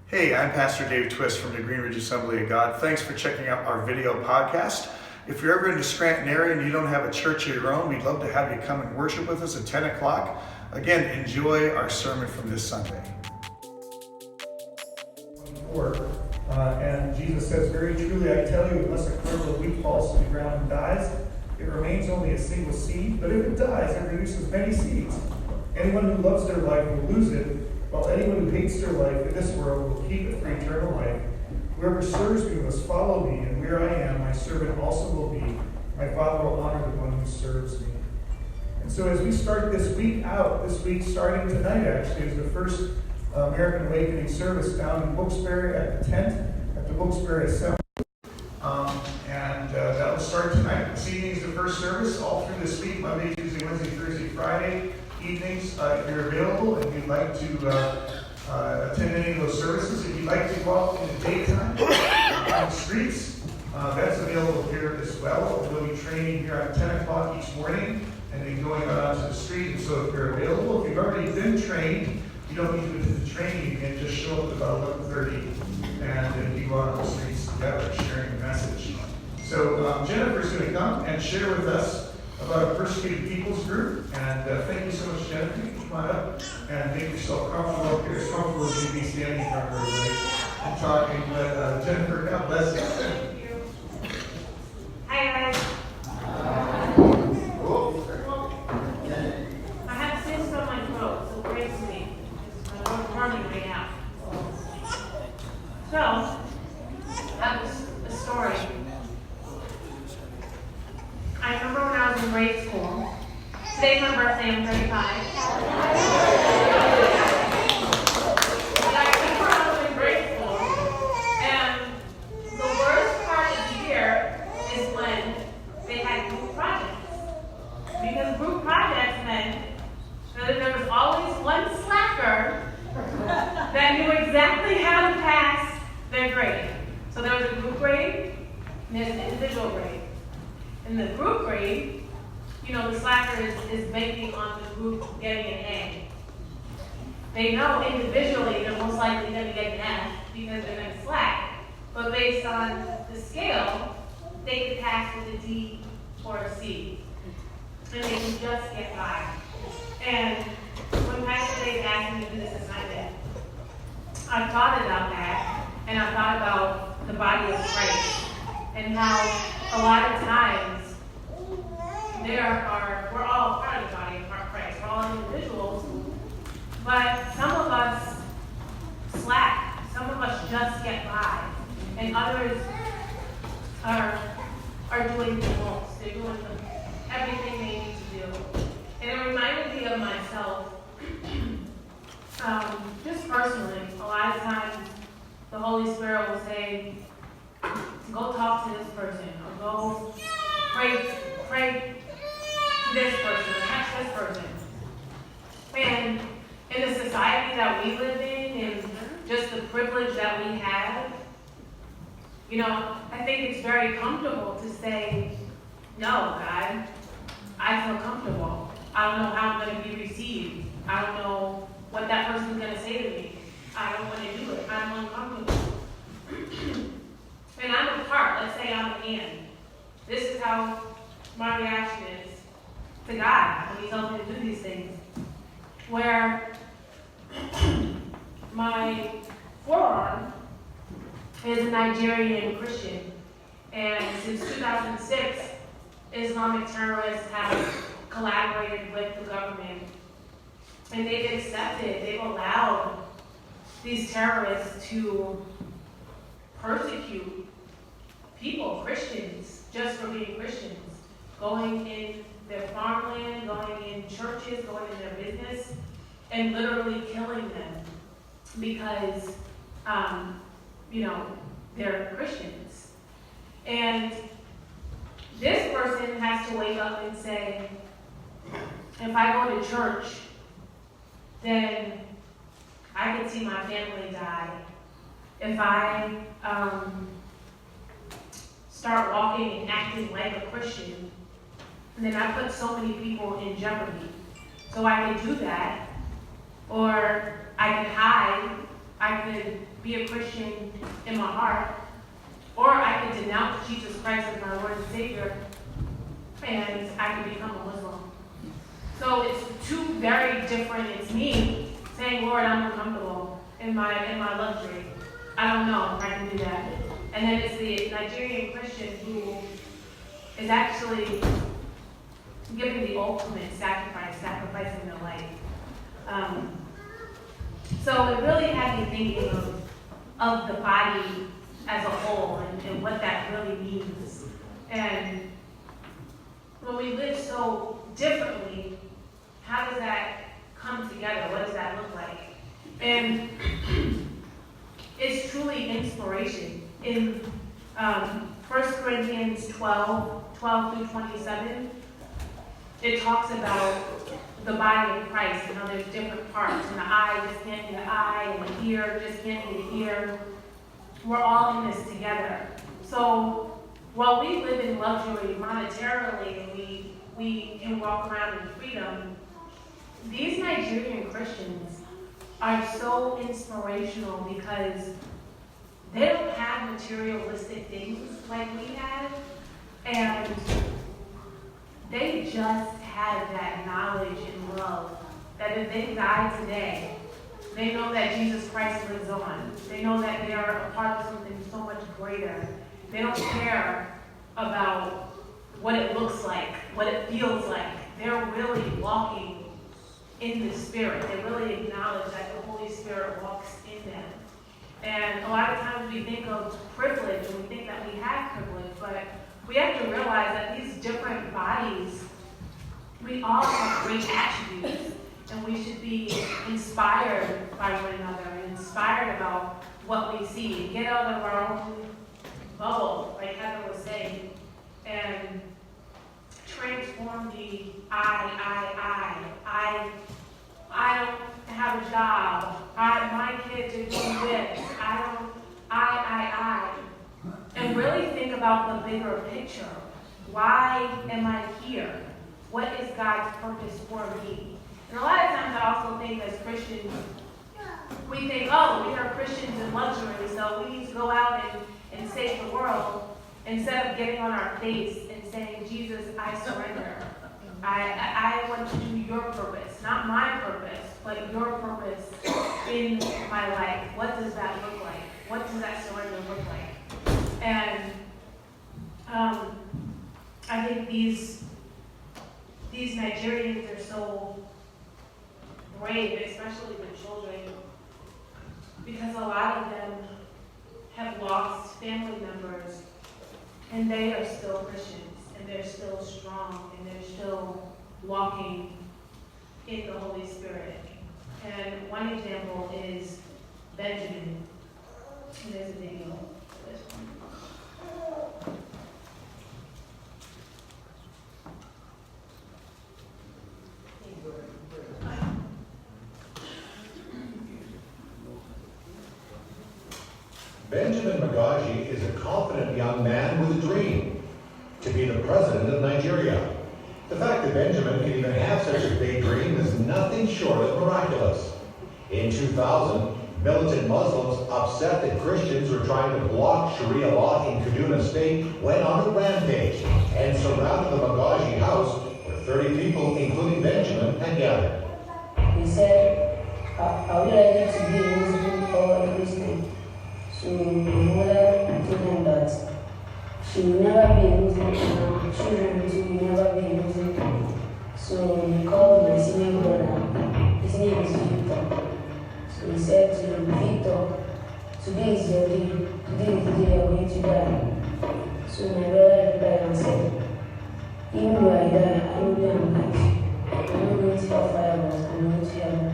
Hey, I'm Pastor Dave Twist from the Green Ridge Assembly of God. Thanks for checking out our video podcast. If you're ever in the Scranton area and you don't have a church of your own, we'd love to have you come and worship with us at 10 o'clock. Again, enjoy our sermon from this Sunday. And Jesus says, "Very truly I tell you, unless a kernel of wheat falls to the ground and dies, it remains only a single seed. But if it dies, it produces many seeds. Anyone who loves their life will lose it, while anyone who hates their life in this world will keep it for eternal life. Whoever serves me must follow me, and where I am, my servant also will be. My Father will honor the one who serves me." And so as we start this week out, this week starting tonight actually, is the first American Awakening service down in Wilkes-Barre at the tent at the Wilkes-Barre Assembly. That will start tonight. This evening is the first service all through this week, Monday, Tuesday, Wednesday, Thursday, Friday evenings. If you're available and you'd like to attend any of those services, if you'd like to go out in the daytime on the streets, that's available here as well. We'll be training here at 10 o'clock each morning and then going out onto the street. And so if you're available, if you've already been trained, you don't need to do the training. You can just show up at about 11:30 and then you go out on the streets together sharing the message. So Jennifer's going to come and share with us about a persecuted peoples group. And thank you so much, Jennifer. You can come on up and make yourself comfortable up here, as comfortable as you be standing in front of everybody and talking. But Jennifer, God bless you. Thank you. Hi, guys. I have cysts on my throat, so pray for me. I'm running right now. So, that was a story. I remember when I was in grade school. Today's my birthday, I'm 35. But I remember when I was in grade school, and the worst part of the year is when they had group projects. Because group projects meant that there was always one slacker that knew exactly how to pass their grade. So there was a group grade, and there's an individual grade. In the group grade, the slacker is banking on the group getting an A. They know individually they're most likely going to get an F because they're going to slack. But based on the scale, they could pass with a D or a C. And they can just get by. And when Pastor Dave asked me to do this assignment, I thought about that, and I thought about the body of Christ, and how a lot of times we're all part of the body of Christ. We're all individuals, but some of us slack. Some of us just get by, and others are doing the most. They're doing everything they need to do. And it reminded me of myself. Just personally, a lot of times the Holy Spirit will say, "Go talk to this person," or "Go pray to this person, or touch this person." And in the society that we live in, and just the privilege that we have, I think it's very comfortable to say, "No, God, I feel comfortable. I don't know how I'm going to be received. I don't know what that person's going to say to me. I don't want to do it. I'm uncomfortable." And I'm a part. Let's say I'm a man. This is how my reaction is to God when He tells me to do these things. Where my forearm is a Nigerian Christian. And since 2006, Islamic terrorists have collaborated with the government. And they've allowed these terrorists to persecute people, Christians, just for being Christians, going in their farmland, going in churches, going in their business, and literally killing them because, they're Christians. And this person has to wake up and say, if I go to church, then I can see my family die. If I start walking and acting like a Christian, then I put so many people in jeopardy. So I can do that, or I can hide I could be a Christian in my heart, or I could denounce Jesus Christ as my Lord and Savior, and I could become a Muslim. So it's two very different, it's me saying, Lord, I'm uncomfortable in my luxury. I don't know if I can do that. And then it's the Nigerian Christian who is actually giving the ultimate sacrifice, sacrificing their life. So it really had me thinking of the body as a whole and what that really means. And when we live so differently, how does that come together? What does that look like? And it's truly inspiration. In 1 Corinthians 12 through 27, it talks about the body of Christ and how there's different parts. And the eye just can't be the eye, and the ear just can't be the ear. We're all in this together. So while we live in luxury monetarily and we can walk around in freedom, these Nigerian Christians are so inspirational because they don't have materialistic things like we have, and they just have that knowledge and love that if they die today, they know that Jesus Christ lives on. They know that they are a part of something so much greater. They don't care about what it looks like, what it feels like. They're really walking in the Spirit. They really acknowledge that the Holy Spirit walks in them. And a lot of times we think of privilege and we think that we have privilege, but we have to realize that these different bodies, we all have great attributes, and we should be inspired by one another and inspired about what we see. Get out of our own bubble, like Heather was saying, and transform the I don't have a job. My kids are doing this. I. And really think about the bigger picture. Why am I here? What is God's purpose for me? And a lot of times I also think as Christians, we think, oh, we are Christians in luxury, so we need to go out and save the world, instead of getting on our face and saying, Jesus, I surrender. I want to do your purpose, not my purpose, but your purpose in my life. What does that look like? What does that surrender look like? And I think these Nigerians are so brave, especially the children, because a lot of them have lost family members, and they are still Christians, and they're still strong, and they're still walking in the Holy Spirit. And one example is Benjamin. And there's a video for this one. Benjamin Magaji is a confident young man with a dream to be the president of Nigeria. The fact that Benjamin can even have such a big dream is nothing short of miraculous. In 2000, militant Muslims upset that Christians were trying to block Sharia law in Kaduna State went on a rampage and surrounded the Magaji house where 30 people, including Benjamin, had gathered. He said, are we ready to be a Muslim or a Christian? So my mother told him that she will never be a Muslim and her children too will never be a Muslim. So he called my senior brother. His name is Victor. So he said to him, Victor, today is your day. Today is the day you are going to die. So my brother replied and said, even though I die, I will be alive. I'm not going to hellfire, but I'm going to heaven.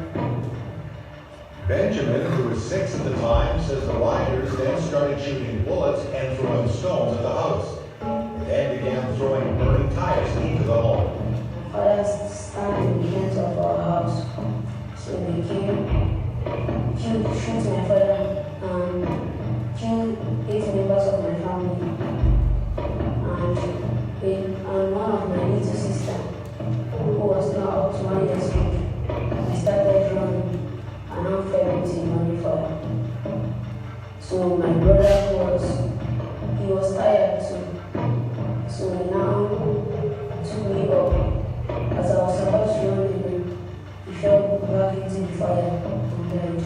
Benjamin, who was 6 at the time, says the rioters then started shooting bullets and throwing stones at the house. They then began throwing burning tires into the home. My father stand in the front of our house. So they came, shoot my father, and killed 8 members of my family. And one of my little sister, who was now up to 1 year old, I started running and I fell into my father. So my brother was tired too. So he now took me up. As I was about to run him, he fell back into the fire and died.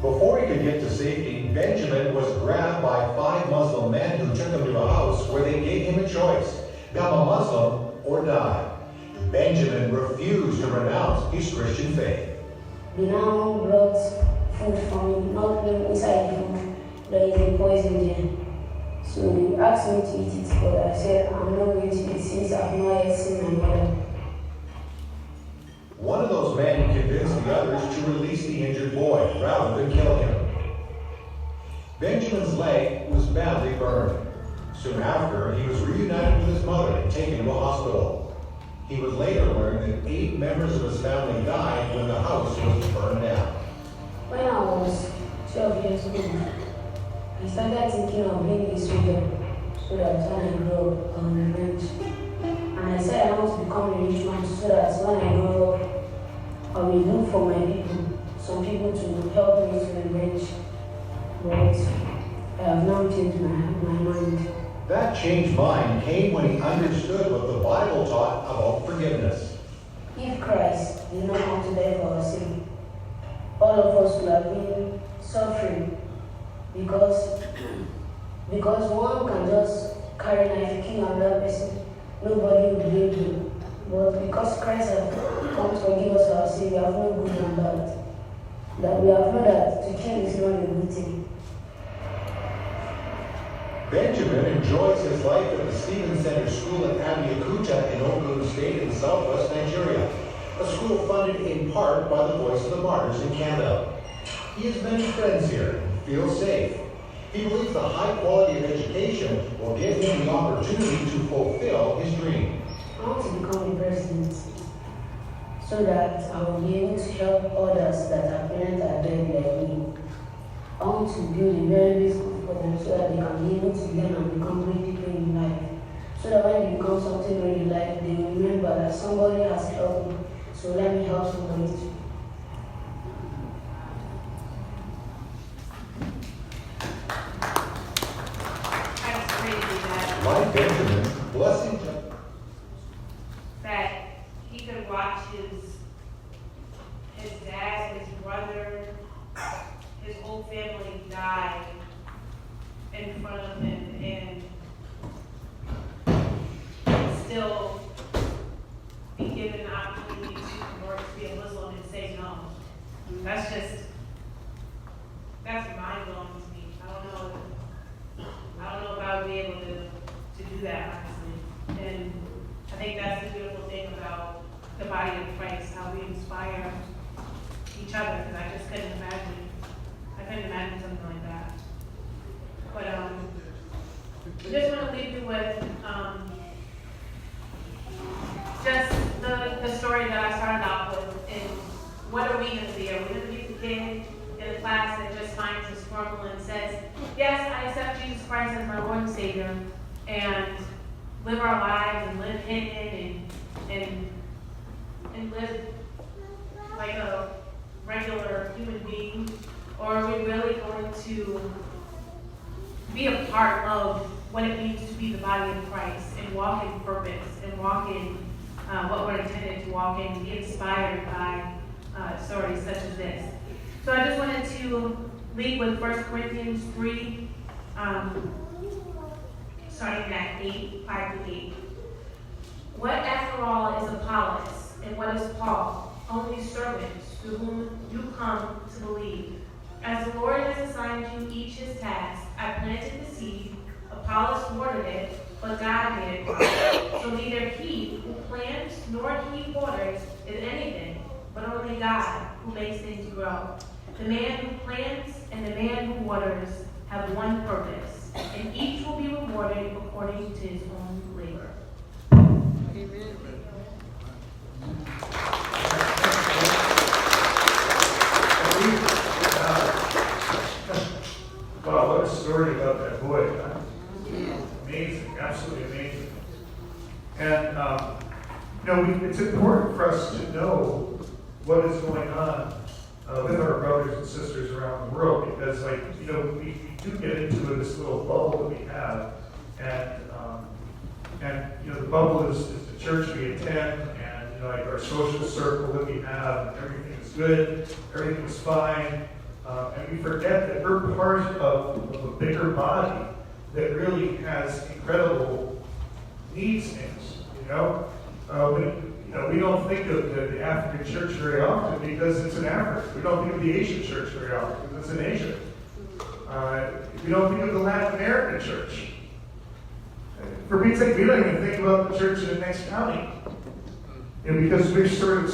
Before he could get to safety, Benjamin was grabbed by 5 Muslim men who took him to a house where they gave him a choice: become a Muslim or die. Benjamin refused to renounce his Christian faith. They now brought food for me, not knowing inside the food there is a poison there. So he asked me to eat it, but I said I'm not going to eat since I've not yet seen my mother. One of those men convinced the others to release the injured boy rather than kill him. Benjamin's leg was badly burned. Soon after, he was reunited with his mother and taken to a hospital. He would later learn that 8 members of his family died when the house was burned down. When I was 12 years old, I started thinking of being a soldier so that when I grow up, I will revenge. And I said I want to become a rich man so that when I grow up, I will look for my people, some people to help me to revenge. But I have now changed my mind. That changed mind came when he understood what the Bible taught about forgiveness. If Christ did not come to die for our sin, all of us would have been suffering because one can just carry knife, kill another person, nobody would blame him. But because Christ has come to forgive us our sin, we have no good and bad. That we have heard that to kill is not a good thing. Benjamin enjoys his life at the Stephen Center School in Abeokuta in Ogun State in southwest Nigeria, a school funded in part by the Voice of the Martyrs in Canada. He has many friends here and feels safe. He believes the high quality of education will give him the opportunity to fulfill his dream. I want to become a president so that I will be able to help others that are parents are dead like me. I want to build a very big school for them so that they can be able to learn and become great people in life. So that when they become something great in life, they will remember that somebody has helped me. So let me help somebody too. That's crazy that, Like Benjamin, blessing to that he could watch his dad, his brother, his whole family die in front of him and still be given the opportunity to convert to be a Muslim and say no. That's mind blowing to me. I don't know if I would be able to do that, honestly. And I think that's the beautiful thing about the body of Christ, how we inspire each other, because I just couldn't imagine something like that. But I just want to leave you with just the story that I started off with. And what are we going to be? Are we going to be the kid in the class that just finds his formula and says, yes, I accept Jesus Christ as my Lord and Savior, and live our lives and live hidden and live like a regular human being? Or are we really going to be a part of what it means to be the body of Christ and walk in purpose and walk in what we're intended to walk in and be inspired by stories such as this? So I just wanted to lead with 1 Corinthians 3, starting at 5-8. What, after all, is Apollos, and what is Paul? Only servants through whom you come to believe. As the Lord has assigned you each his task, I planted the seed, Apollos watered it, but God made it grow. So neither he who plants nor he who waters is anything, but only God who makes things grow. The man who plants and the man who waters have one purpose, and each will be rewarded according to his own labor. Amen. Wow, what a story about that boy, huh? Amazing, absolutely amazing. And, it's important for us to know what is going on with our brothers and sisters around the world, because we do get into this little bubble that we have, and the bubble is the church we attend, and like our social circle that we have, and everything is good, everything is fine, and we forget that we're part of a bigger body that really has incredible needs things. We don't think of the African church very often because it's in Africa. We don't think of the Asian church very often because it's in Asia. We don't think of the Latin American church. For Pete's sake, we don't even think about the church in the next county. Because we're sort of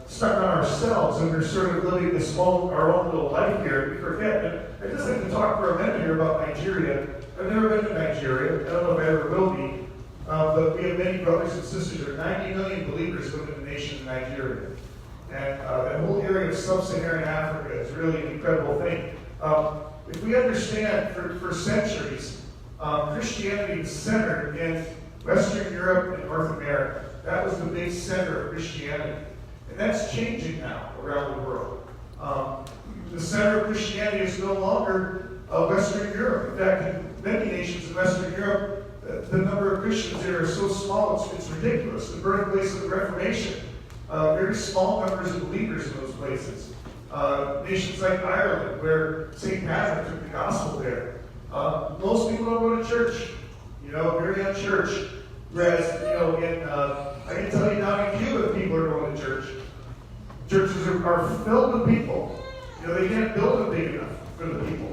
stuck on ourselves, and we're sort of living our own little life here. We forget. And I just like to talk for a minute here about Nigeria. I've never been to Nigeria. I don't know if I ever will be. But we have many brothers and sisters. There are 90 million believers living in the nation of Nigeria. And that whole area of sub-Saharan Africa is really an incredible thing. If we understand for centuries, Christianity was centered in Western Europe and North America. That was the big center of Christianity. And that's changing now around the world. The center of Christianity is no longer Western Europe. In fact, in many nations in Western Europe, the number of Christians there are so small, it's ridiculous. The birthplace of the Reformation, very small numbers of believers in those places. Nations like Ireland, where St. Patrick took the gospel there. Most people don't go to church, very unchurched. Whereas, I can tell you down in Cuba, people are going to church. Churches are filled with people. They can't build them big enough for the people.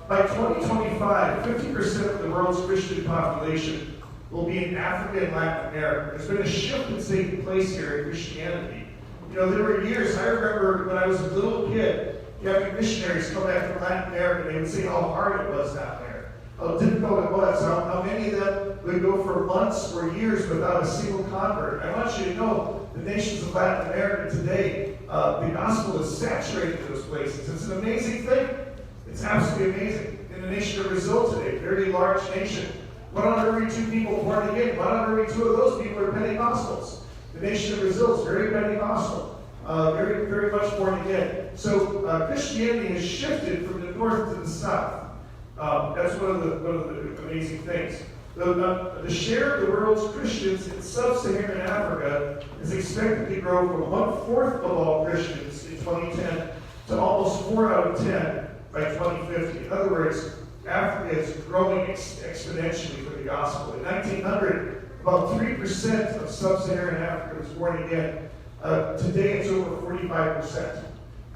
By 2025, 50% of the world's Christian population will be in Africa and Latin America. There's been a shift that's taking place here in Christianity. There were years, I remember when I was a little kid, having missionaries come back from Latin America, and they would say how hard it was down there, how difficult it was, how many of them would go for months or years without a single convert. I want you to know, the nations of Latin America today, the gospel is saturated in those places. It's an amazing thing. It's absolutely amazing. In the nation of Brazil today, very large nation, 1 out of every 2 people born again, 1 out of every 2 of those people are Pentecostals. The nation of Brazil is very Pentecostal, very, very much born again. So Christianity has shifted from the north to the south. That's one of the amazing things. The share of the world's Christians in sub-Saharan Africa is expected to grow from 1/4 of all Christians in 2010 to almost 4 out of 10 by 2050. In other words, Africa is growing exponentially for the gospel. In 1900, about 3% of sub-Saharan Africa was born again. Today, it's over 45%.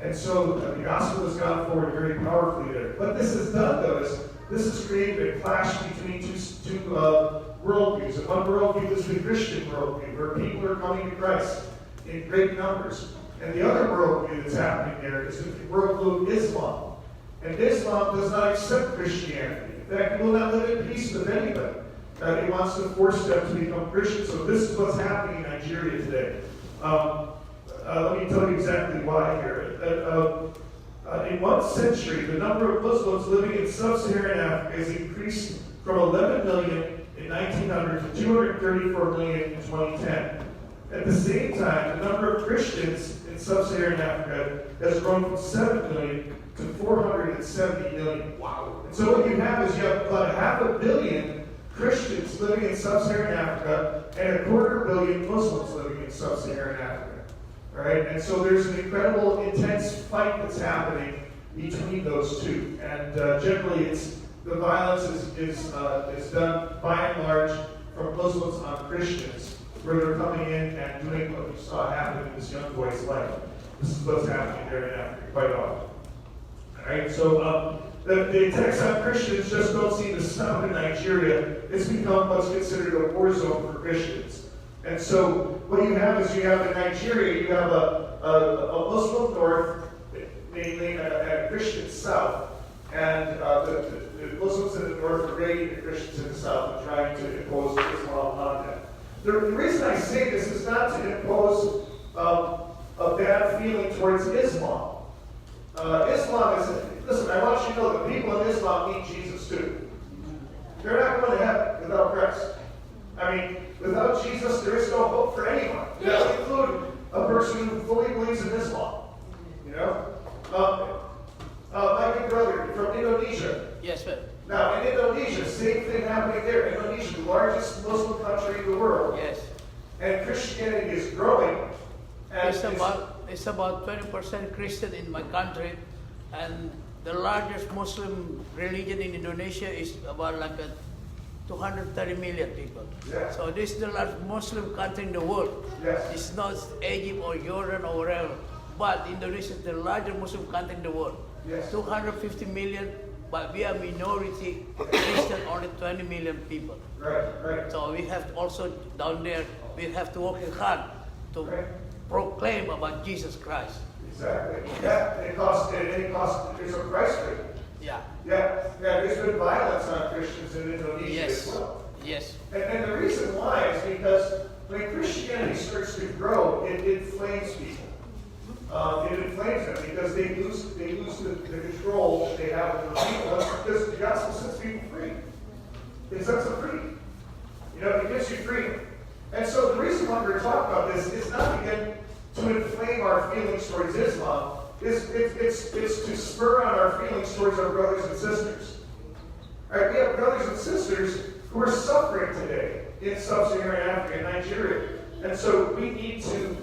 And so the gospel has gone forward very powerfully there. What this has done, though, is this has created a clash between two worldviews. And one worldview is the Christian worldview, where people are coming to Christ in great numbers. And the other worldview that's happening there is the worldview of Islam. And Islam does not accept Christianity. In fact, it will not live in peace with anybody. It wants to force them to become Christians. So this is what's happening in Nigeria today. Let me tell you exactly why here. In 1 century, the number of Muslims living in sub-Saharan Africa has increased from 11 million in 1900 to 234 million in 2010. At the same time, the number of Christians in sub-Saharan Africa has grown from 7 million to 470 million. Wow. And so what you have is you have about 500 million Christians living in sub-Saharan Africa and 250 million Muslims living in sub-Saharan Africa. All right? And so there's an incredible, intense fight that's happening between those two. And generally, the violence is done by and large from Muslims on Christians, where they're coming in and doing what we saw happen in this young boy's life. This is what's happening there in Africa quite often. All right? So the attacks on Christians just don't seem to stop in Nigeria. It's become what's considered a war zone for Christians. And so what you have is in Nigeria, you have a Muslim north, namely a Christian south. And the Muslims in the north are raiding the Christians in the south and trying to impose Islam on them. The reason I say this is not to impose a bad feeling towards Islam. Islam is, listen, I want you to know that people in Islam need Jesus too. They're not going to heaven without Christ. I mean, without Jesus, there is no hope for anyone. That would include a person who fully believes in Islam. know? My good brother from Indonesia. Yes, sir. Now, in Indonesia, same thing happening there. Indonesia, the largest Muslim country in the world. Yes. And Christianity is growing. And It's about 20% Christian in my country, and the largest Muslim religion in Indonesia is about like 230 million people. Yeah. So this is the largest Muslim country in the world. Yes. It's not Egypt or Jordan or wherever, but Indonesia is the largest Muslim country in the world. Yes. 250 million, but we are minority Christian, only 20 million people. Right, right. So we have also down there, we have to work hard to proclaim about Jesus Christ. Exactly. Yeah, it costs, there's a price for it. Yeah. Yeah, there's been violence on Christians in Indonesia Yes. as well. Yes. And the reason why is because when Christianity starts to grow, it inflames people. It inflames them because they lose the control that they have over people. That's because the gospel sets people free. It sets them free. You know, it gives you freedom. And so the reason why we're talking about this is not again to inflame our feelings towards Islam. It's to spur on our feelings towards our brothers and sisters. All right, we have brothers and sisters who are suffering today in sub-Saharan Africa, in Nigeria. And so we need to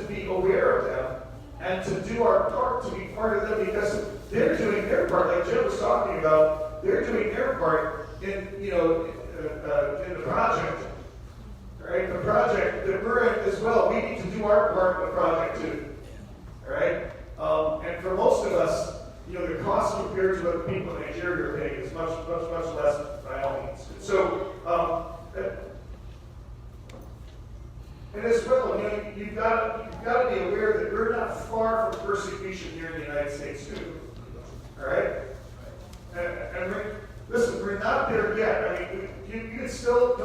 be aware of them and to do our part to be part of them because they're doing their part, like Jim was talking about. They're doing their part in in the project. Right? The project that we're in as well, we need to do our part in the project too. All right? And for most of us, the cost compared to what the people in Nigeria are paying is much less by all means. So, and as well, you've got to be aware that we're not far from persecution here in the United States too. All right? And listen, we're not there yet. I mean, you can still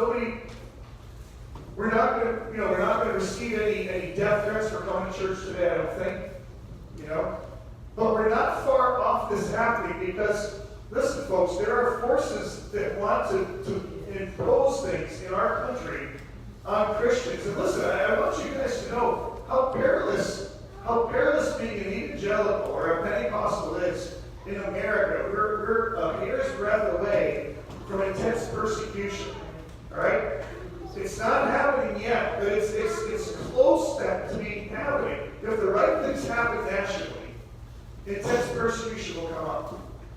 we're not going to receive any death threats for coming to church today, I don't think. But we're not far off this happening because, listen, folks, there are forces that want to impose things in our country on Christians. And listen, I want you guys to know how perilous being an evangelical or a Pentecostal is in America. We're a hair's breadth away from intense persecution. All right? It's not happening yet, but it's close to being happening. If the right things happen nationally, intense persecution will come up.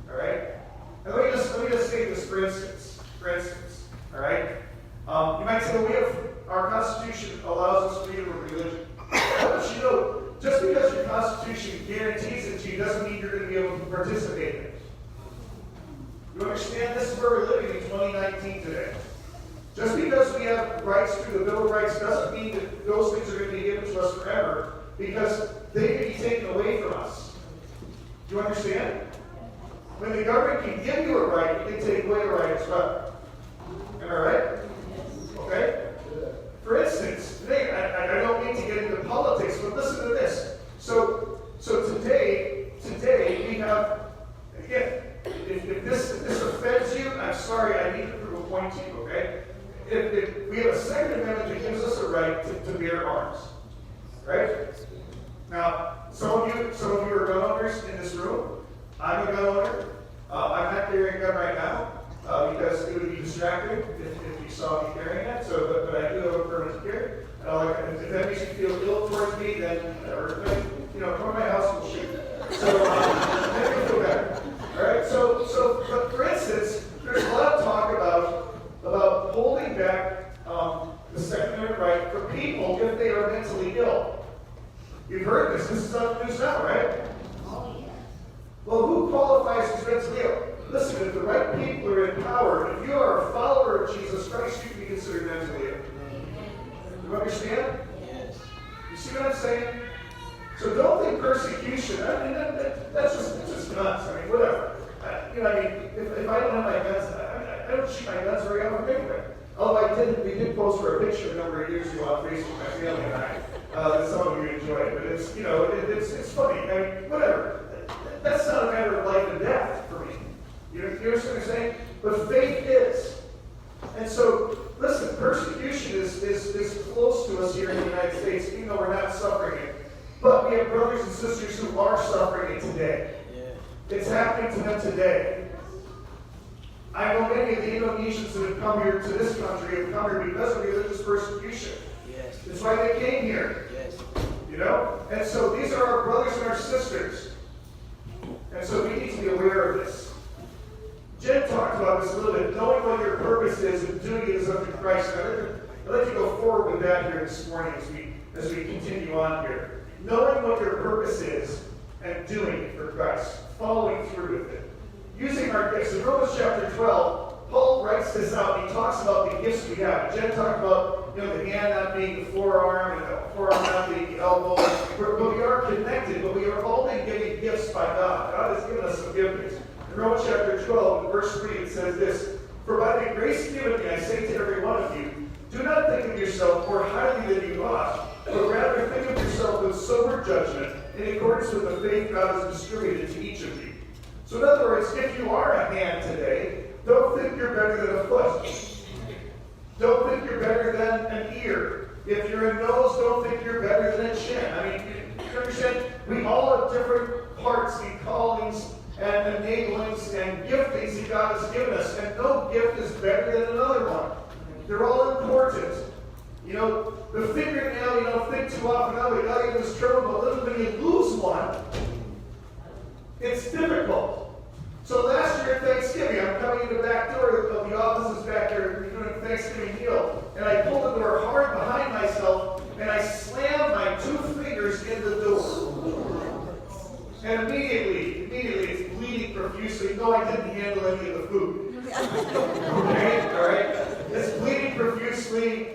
All right? And let me just say this for instance. All right? You might say, well, our Constitution allows us freedom of religion. I want you to know, just because your Constitution guarantees it to you doesn't mean you're going to be able to participate in it. You understand? This is where we're living in 2019 today. Just because we have rights through the Bill of Rights doesn't mean that those things are going to be given to us forever, because they can be taken away from us. Do you understand? When the government can give you a right, it can take away a right as well. Am I right? Okay? For instance, today, I don't mean to get into politics, but listen to this. So today we have, again, if this offends you, I'm sorry, I need to prove a point to you, okay? If we have a Second Amendment that gives us a right to bear arms, right? Now, some of you are gun owners in this room. I'm a gun owner. I'm not carrying a gun right now because it would be distracting if you saw me carrying it. So, but I do have a permit to carry. If that makes you feel ill towards me, then come to my house and we'll shoot. So, make me feel better. All right. So, but for instance, there's a lot of talk about holding back the Second Amendment right for people if they are mentally ill. You've heard this. This is on the news now, right? Oh, yeah. Well, who qualifies as mentally ill? Listen, if the right people are in power, if you are a follower of Jesus Christ, you can be considered mentally ill. Do you understand? Yes. You see what I'm saying? So don't think persecution. I mean, that's just nuts. I mean, whatever. If I don't have my guns, I don't shoot my guns very often anyway. Although we did post for a picture a number of years ago on Facebook, my family and I, that some of you enjoyed. But it's funny. I mean, whatever. That's not a matter of life and death for me. You understand what I'm saying? But faith is. And so, listen, persecution is close to us here in the United States, even though we're not suffering it. But we have brothers and sisters who are suffering. happening to them today. I know many of the Indonesians that have come here to this country have come here because of religious persecution. Yes. That's why they came here. Yes. You know? And so these are our brothers and our sisters. And so we need to be aware of this. Jen talked about this a little bit, knowing what your purpose is and doing it as unto Christ. I'd like to go forward with that here this morning as we continue on here. Knowing what your purpose is and doing it for Christ. Following through with it. Using our gifts. In Romans chapter 12, Paul writes this out. And he talks about the gifts we have. Jen talked about the hand not being the forearm and the forearm not being the elbow. But we are connected. But we are all been given gifts by God. God has given us some gifts. In Romans chapter 12, verse 3, it says this: For by the grace given me, I say to every one of you, do not think of yourself more highly than you ought, but rather think of yourself with sober judgment, in accordance with the faith God has distributed to each of you. So in other words, if you are a hand today, don't think you're better than a foot. Don't think you're better than an ear. If you're a nose, don't think you're better than a chin. I mean, you understand? We all have different parts and callings and enablings and giftings that God has given us. And no gift is better than another one. They're all important. You know, the fingernail, you don't think too often of it. Oh, you just trouble, but little when you lose one, it's difficult. So last year at Thanksgiving, I'm coming in the back door of the offices back there, we're doing Thanksgiving meal, and I pulled the door hard behind myself, and I slammed my 2 fingers in the door. And immediately, it's bleeding profusely. No, I didn't handle any of the food. Okay, all right? It's bleeding profusely.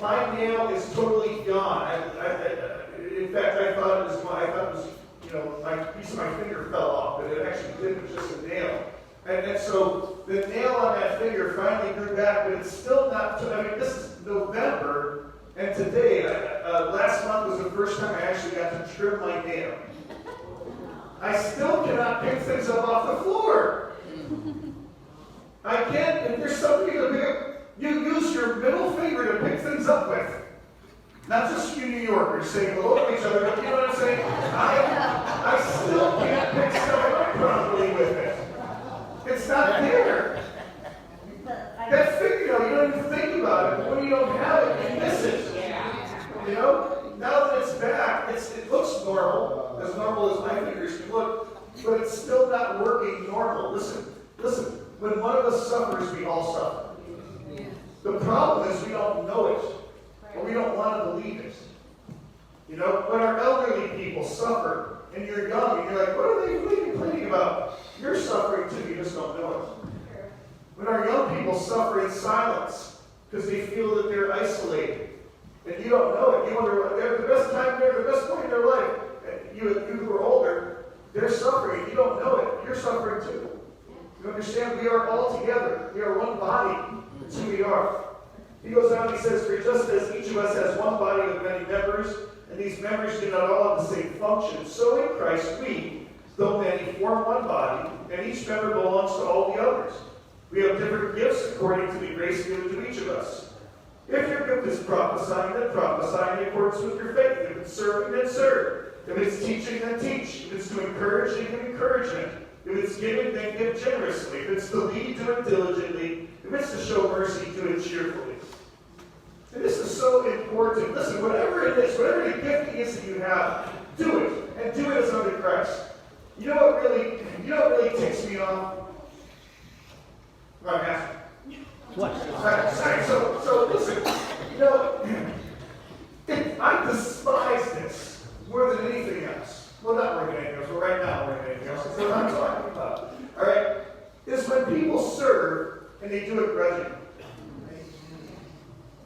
My nail is totally gone. In fact, I thought it was my piece of my finger fell off, but it actually didn't. It was just a nail. And so the nail on that finger finally grew back, but it's still not. I mean, this is November, and today, last month was the first time I actually got to trim my nail. I still cannot pick things up off the floor. I can't. If there's something you use your middle finger to pick things up with. Not just you New Yorkers saying hello to each other, but you know what I'm saying? I still can't pick stuff up properly with it. It's not there. That finger, you don't even think about it. When you don't have it, you miss it. You know? Now that it's back, it looks normal as my fingers can look, but it's still not working normal. Listen. When one of us suffers, we all suffer. The problem is we don't know it. But we don't want to believe it. You know, when our elderly people suffer, and you're young, and you're like, what are they complaining about? You're suffering too, you just don't know it. When our young people suffer in silence, because they feel that they're isolated, and you don't know it, you wonder, they're the best time, they're the best point in their life. And you who are older, they're suffering, you don't know it, you're suffering too. You understand? We are all together. We are one body. That's who we are. He goes on, he says, for just as each of us has one body with many members, and these members do not all have the same function, so in Christ we, though many, form one body, and each member belongs to all the others. We have different gifts according to the grace given to each of us. If your gift is prophesying, then prophesy in accordance with your faith. If it's serving, then serve. If it's teaching, then teach. If it's to encourage, then give encouragement. If it's giving, then give generously. If it's to lead, do it diligently. If it's to show mercy, do it cheerfully. And this is so important. Listen, whatever it is, whatever the gift is that you have, do it. And do it as unto Christ. You know what really ticks me off? I'm asking. What? Sorry. So listen, you know, I despise this more than anything else. Well, not more than anything else, but right now more than anything else. That's what I'm talking about. All right? Is when people serve and they do it grudgingly.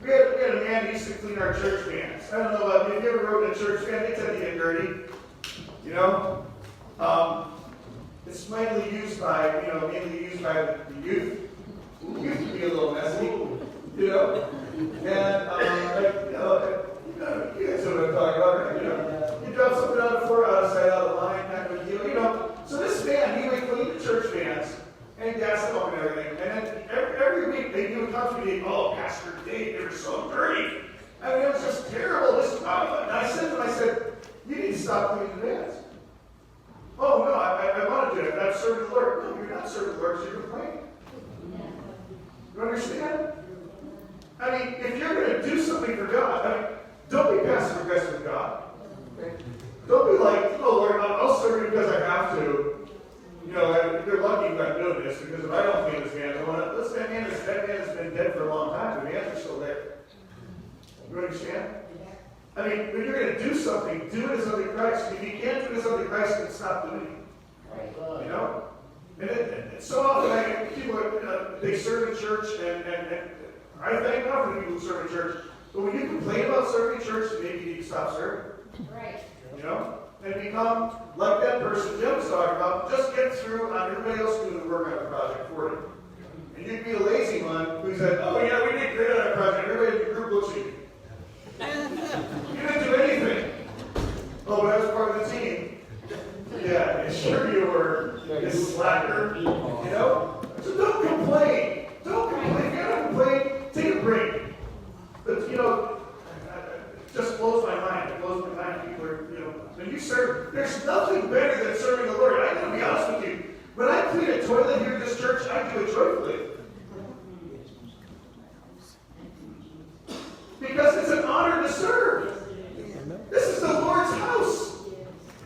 We had a man who used to clean our church vans. I don't know about you. If you ever rode in a church van, they tend to get dirty. You know? It's mainly used by the youth. Youth can be a little messy, you know? And, you guys know what I'm talking about, right? You know, you drop something on the floor outside out of the line, kind of a deal, you know? So this man, he would clean the church vans and gas them up and everything. And then every week, he would come to me, oh, Pastor Dave, they were so dirty. I mean, it was just terrible. And I said to him, you need to stop cleaning the vans. Oh, no, I want to do it. I'm serving the Lord. No, you're not serving the Lord because you're complaining. You understand? I mean, if you're going to do something for God, I mean, don't be passive aggressive with God. Okay? Don't be like, oh Lord, I'll serve you because I have to. You know, you're lucky I'm doing this because if I don't clean his hands, I want to. Listen, that man has been dead for a long time. The hands are still there. You understand? I mean, when you're going to do something, do it as unto Christ. If you can't do it as unto Christ, then stop doing it. You know? And so often people they serve in church, and I thank God for the people who serve in church. But when you complain about serving in church, maybe you need to stop serving. Right. You know? And become like that person Jim was talking about. Just get through on everybody else doing the work on the project for you. And you'd be a lazy one who said, oh yeah, we did great on that project. Everybody in the group looks at you. You didn't do anything. Oh, but I was part of the team. Yeah, sure you were. You slacker. You know? So don't complain. Don't complain. If you're going to complain, take a break. But, you know, it just blows my mind. It blows my mind. People are, you know, when you serve, there's nothing better than serving the Lord. I got to be honest with you. When I clean a toilet here in this church, I do it joyfully. Because it's an honor to serve. This is the Lord's house.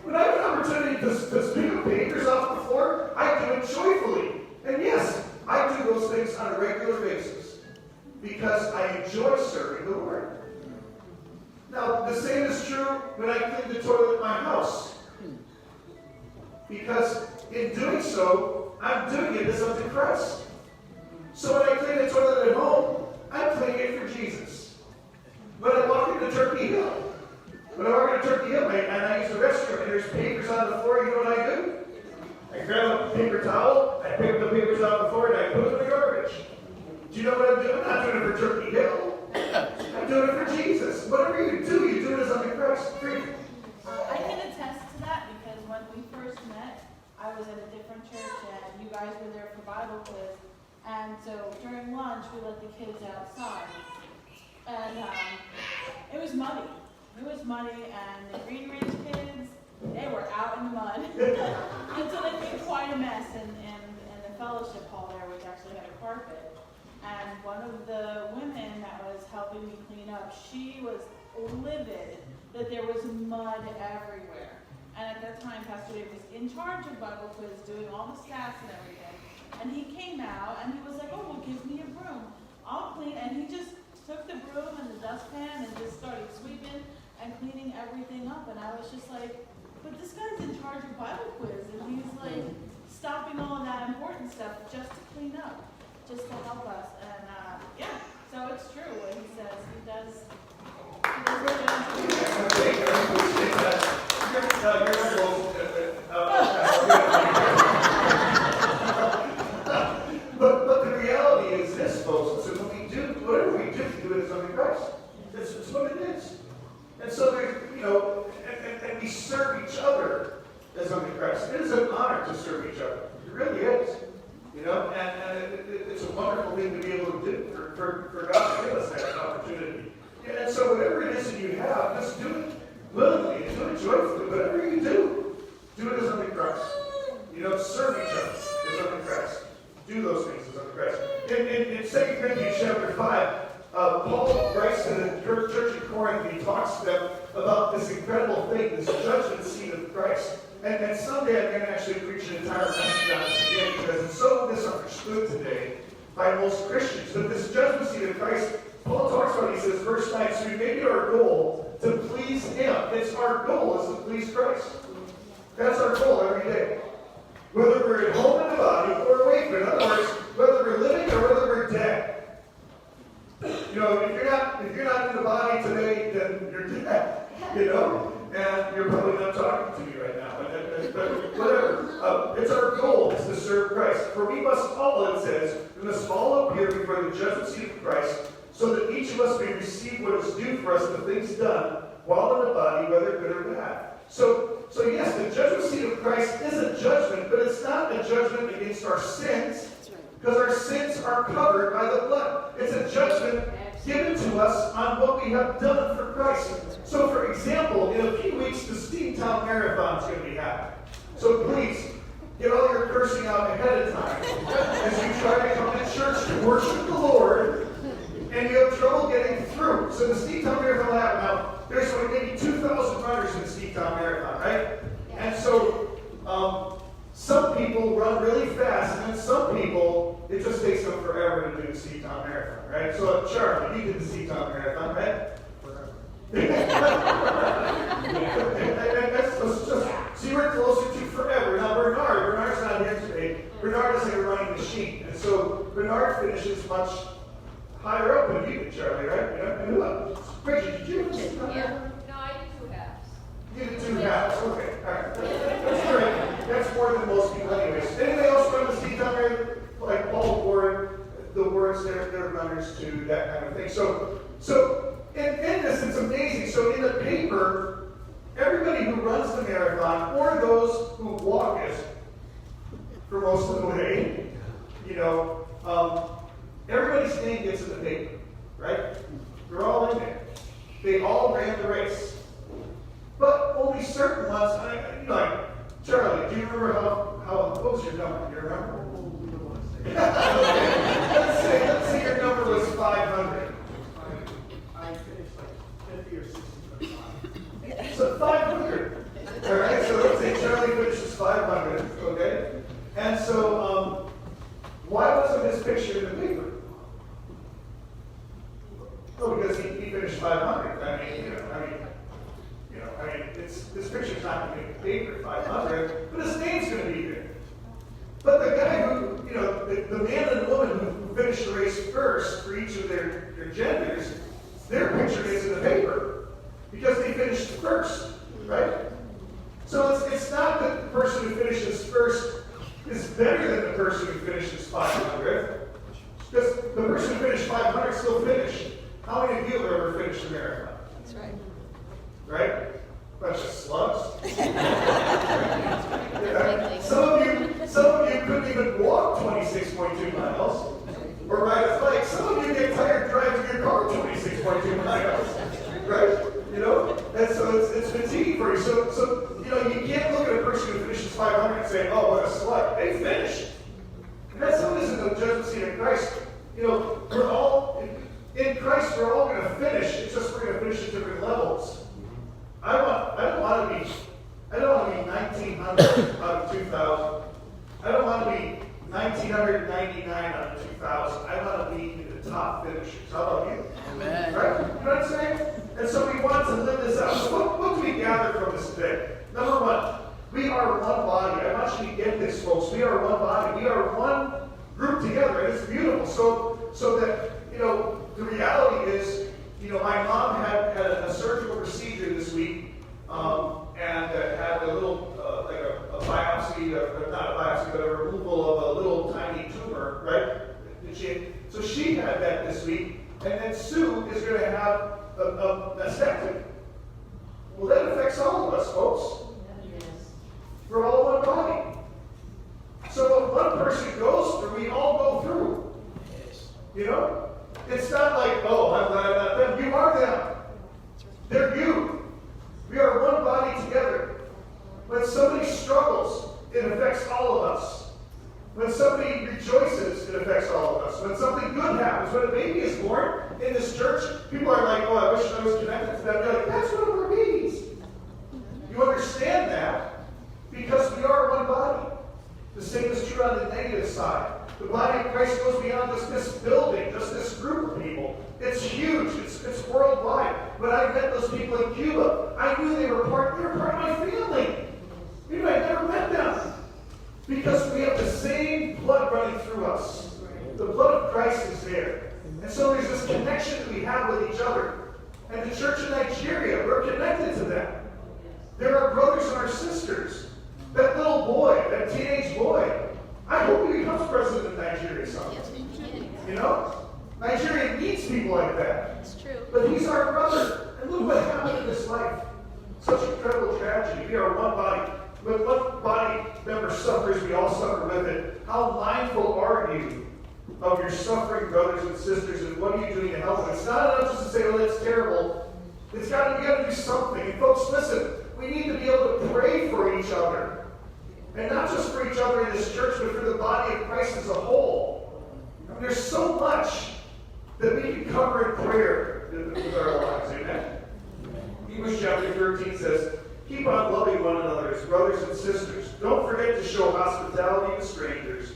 When I have an opportunity to pick up papers off the floor, I do it joyfully. And yes, I do those things on a regular basis because I enjoy serving the Lord. Now, the same is true when I clean the toilet at my house. Because in doing so, I'm doing it as unto Christ. So when I clean the toilet at home, I'm cleaning it for Jesus. When I walk into Turkey Hill, and I use the restroom, and there's papers on the floor, you know what I do? I grab a paper towel, I pick up the papers on the floor, and I put them in the garbage. Do you know what I'm doing? I'm not doing it for Turkey Hill. I'm doing it for Jesus. Whatever you do it as unto Christ. I can attest to that because when we first met, I was at a different church, and you guys were there for Bible quiz. And so during lunch, we let the kids outside. And it was muddy. It was muddy, and the Green Ridge kids, they were out in the mud. And so they made quite a mess in the fellowship hall there, which actually had a carpet. And one of the women that was helping me clean up, she was livid that there was mud everywhere. And at that time, Pastor Dave was in charge of Bible quiz, doing all the stats and everything. And he came out, and he was like, oh, well, give me a broom. I'll clean. And he just took the broom and the dustpan and just started sweeping and cleaning everything up. And I was just like, but this guy's in charge of Bible quiz, and he's like stopping all of that important stuff just to clean up, just to help us. And yeah, so it's true what he says. He does But the reality is this, folks. So when we do, whatever we do it as unto Christ. It's what it is. And so there's, you know, and we serve each other as unto Christ. It is an honor to serve each other. It really is. You know, and it's a wonderful thing to be able to do for God to give us that opportunity. And so whatever it is that you have, just do it willingly and do it joyfully. Whatever you do it as unto Christ. You know, serve each other as unto Christ. Do those things as unto Christ. In 2 Corinthians chapter 5, Paul writes to the church in Corinth, and he talks to them about this incredible thing, this judgment seat of Christ. And someday I'm going to actually preach an entire message on this again, because it's so misunderstood today by most Christians. But this judgment seat of Christ, Paul talks about, he says, verse 9, so we make it our goal to please Him. It's our goal is to please Christ. That's our goal every day. Whether we're at home in the body or away from it. In other words, whether we're living or whether we're dead. You know, if you're not in the body today, then you're dead. You know? And you're probably not talking to me right now. But whatever. It's our goal is to serve Christ. For we must all, it says, we must all appear before the judgment seat of Christ, so that each of us may receive what is due for us, the things done while in the body, whether good or bad. So yes, the judgment seat of Christ is a judgment, but it's not a judgment against our sins, because our sins are covered by the blood. It's a judgment given to us on what we have done for Christ. So, for example, in a few weeks, the Steamtown Marathon is going to be happening. So please, get all your cursing stressing out ahead of time as you try to come to church to worship the Lord, and you have trouble getting through. So the Steamtown Marathon will happen. Now, there's like maybe 2,000 runners in the Steamtown Marathon, right? And so some people run really fast, and then some people, it just takes them forever to do the Steamtown Marathon, right? So Charlie, you did the Steamtown Marathon, right? So you were closer to forever. Now Bernard's not here today. Bernard is like a running machine. And so Bernard finishes much higher up than you did, Charlie, right? And who else? Bridget, did you? Yeah. No, I did 2 halves. You did 2 halves. Okay, all right. That's great. That's more than most people anyways. Anybody else run the Steamtown Marathon? Like Paul Ward, the words they're runners too, that kind of thing. So in this, it's amazing. So in the paper, everybody who runs the marathon, or those who walk it for most of the way, everybody's name gets in the paper, right? They're all in there. They all ran the race. But only certain ones, like Charlie, do you remember what was your number? Do you remember? let's say your number was 500. I finished like 50 or 60. So 500. All right, so let's say Charlie finishes 500, okay? And so why wasn't this picture in the paper? Oh, because he finished 500. This picture's not going to be in the paper, 500, but his name's going to be there. But the guy who, the man and the woman who finished the race first for each of their genders, their picture is in the paper because they finished first, right? So it's not that the person who finishes first is better than the person who finishes 500, because the person who finished 500 still finished. How many of you have ever finished a marathon? That's right. Right? Bunch of slugs. Yeah. Some of you couldn't even walk 26.2 miles or ride a bike. Some of you get tired driving your car 26.2 miles. Right? And so it's fatigue for you. So you can't look at a person who finishes 500 and say, oh, what a slug. They finished. And that's how it is in the judgment seat of Christ. We're all, in Christ, we're all going to finish. It's just we're going to finish at different levels. I don't want to be 1900 out of 2000. I don't want to be 1999 out of 2000. I want to be in the top finishers. How about you? Amen. Right? You know what I'm saying? And so we want to live this out. So what do we gather from this today? Number one, we are one body. I want you to get this, folks. We are one body. We are one group together, and it's beautiful. So that the reality is, my mom had a surgical procedure this week, and had a little, like a biopsy, not a biopsy, but a removal of a little tiny tumor, right? So she had that this week, and then Sue is going to have a mastectomy. Well, that affects all of us, folks. We're all one body. So if one person goes through, we all go through. It's not like, oh, I'm glad I'm not them. You are them. They're you. We are one body together. When somebody struggles, it affects all of us. When somebody rejoices, it affects all of us. When something good happens, when a baby is born in this church, people are like, oh, I wish I was connected to them. They're like, that's one of our babies. You understand that because we are one body. The same is true on the negative side. The body of Christ goes beyond just this building, just this group of people. It's huge. It's worldwide. When I met those people in Cuba, I knew they were part of my family. I never met them. Because we have the same blood running through us. The blood of Christ is there. And so there's this connection that we have with each other. And the church in Nigeria, we're connected to them. They're our brothers and our sisters. That little boy, that teenage boy, I hope he becomes president of Nigeria someday. Nigeria needs people like that. It's true. But he's our brother. And look what happened in this life. Such incredible tragedy. We are one body. When one body member suffers, we all suffer with it. How mindful are you of your suffering brothers and sisters, and what are you doing to help them? It's not enough just to say, oh, that's terrible. We got to do something. And folks, listen, we need to be able to pray for each other. And not just for each other in this church, but for the body of Christ as a whole. I mean, there's so much that we can cover in prayer with our lives. Amen? Hebrews chapter 13 says, keep on loving one another as brothers and sisters. Don't forget to show hospitality to strangers.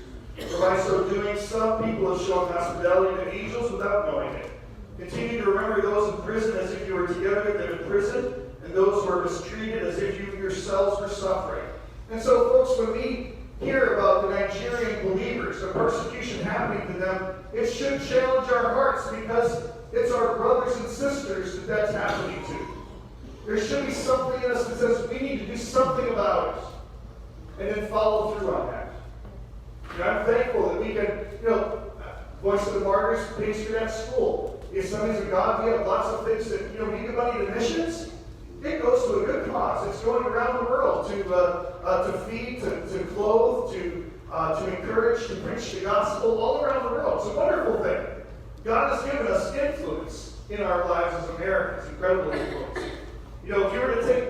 For by so doing, some people have shown hospitality to angels without knowing it. Continue to remember those in prison as if you were together with them in prison, and those who are mistreated as if you yourselves were suffering. And so, folks, when we hear about the Nigerian believers, the persecution happening to them, it should challenge our hearts because it's our brothers and sisters that that's happening to. There should be something in us that says we need to do something about it and then follow through on that. I'm thankful that we can, Voice of the Martyrs pays for that school. The Assemblies of God, we have lots of things that, we give money to missions. It goes to a good cause. It's going around the world to feed, to clothe, to encourage, to preach the gospel all around the world. It's a wonderful thing. God has given us influence in our lives as Americans, incredible influence. If you were to take,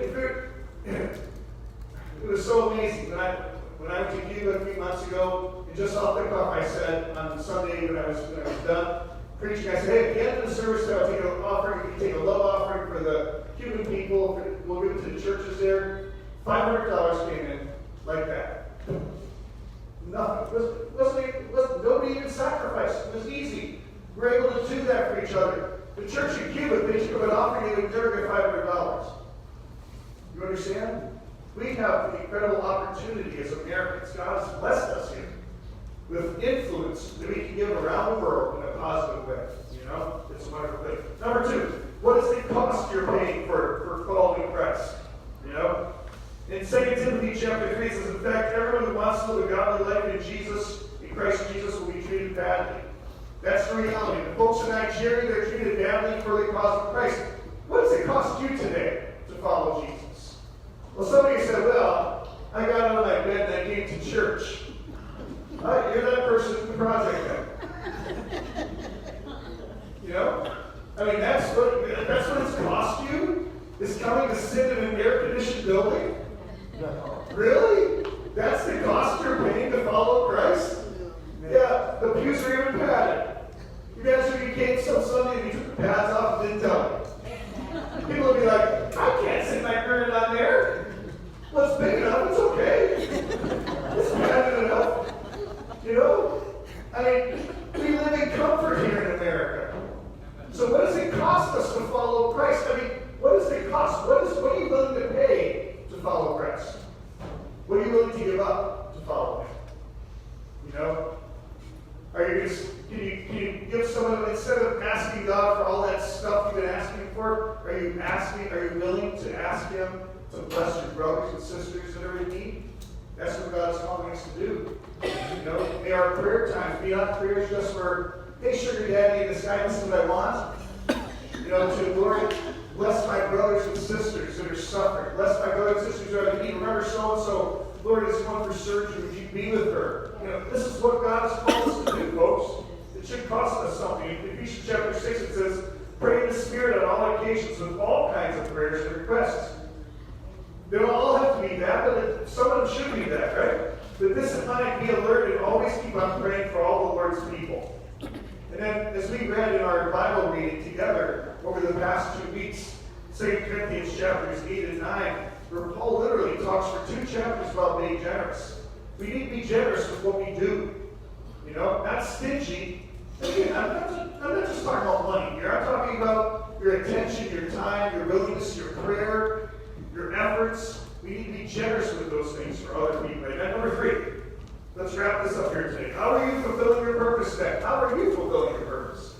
it was so amazing when I went to Cuba a few months ago, and just off the cuff I said on Sunday when I was done preaching, I said, hey, at the end of the service, I'll take an offering. You can take a love offering for the Cuban people. We'll give it to the churches there. $500 came in like that. Nothing. Nobody even sacrificed. It was easy. We were able to do that for each other. The church in Cuba, they took an offering, they would never get $500. You understand? We have an incredible opportunity as Americans. God has blessed us here with influence that we can give around the world in a positive way. It's a wonderful thing. Number 2, what is the cost you're paying for following Christ? In 2 Timothy chapter 3, it says, in fact, everyone who wants to live a godly life in Christ Jesus will be treated badly. That's the reality. The folks in Nigeria, they're treated badly for the cause of Christ. What does it cost you today to follow Jesus? Well, somebody said, well, I got out of my bed and I came to church. You're that person in the project then. That's what it's cost you? Is coming to sit in an air-conditioned building? Really? That's the cost you're paying to follow Christ? Yeah, the pews are even padded. You guys, if you came some Sunday and you took the pads off and didn't tell me. People would be like, I can't sit my gurney on there. Well, it's big enough, it's okay. It's padded enough. We live in comfort here in America. So what does it cost us to follow Christ? What does it cost? What are you willing to pay to follow Christ? What are you willing to give up to follow Him? Can you give someone, instead of asking God for all that stuff you've been asking for, are you willing to ask Him to bless your brothers and sisters that are in need? That's what God's calling us to do. May our prayer times be not prayers just for, hey, sugar daddy in the sky, this is what I want. To Lord, bless my brothers and sisters that are suffering. Bless my brothers and sisters who are in need. Remember so-and-so, Lord, is going for surgery. Would you be with her? This is what God has called us to do, folks. It should cost us something. In Ephesians chapter 6, it says, pray in the Spirit on all occasions with all kinds of prayers and requests. They don't all have to be that, but some of them should be that, right? But this in mind, be alert and always keep on praying for all the Lord's people. And then, as we read in our Bible reading together over the past 2 weeks, 2 Corinthians chapters 8 and 9, where Paul literally talks for 2 chapters about being generous. We need to be generous with what we do. Not stingy. Again, I'm not just talking about money here. I'm talking about your attention, your time, your willingness, your prayer, your efforts. We need to be generous with those things for other people. And number 3, let's wrap this up here today. How are you fulfilling your purpose then? How are you fulfilling your purpose?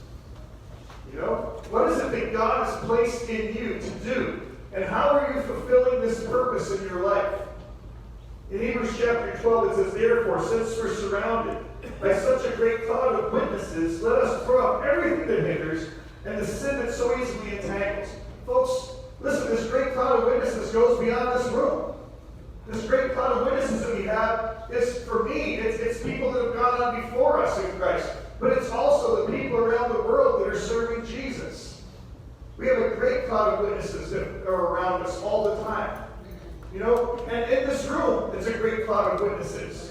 What is it that God has placed in you to do? And how are you fulfilling this purpose in your life? In Hebrews chapter 12, it says, therefore, since we're surrounded by such a great cloud of witnesses, let us throw up everything that hinders and the sin that so easily entangles. Folks, listen, this great cloud of witnesses goes beyond this room. This great cloud of witnesses that we have is, for me, it's people that have gone on before us in Christ. But it's also the people around the world that are serving Jesus. We have a great cloud of witnesses that are around us all the time. And in this room, it's a great cloud cloud of witnesses.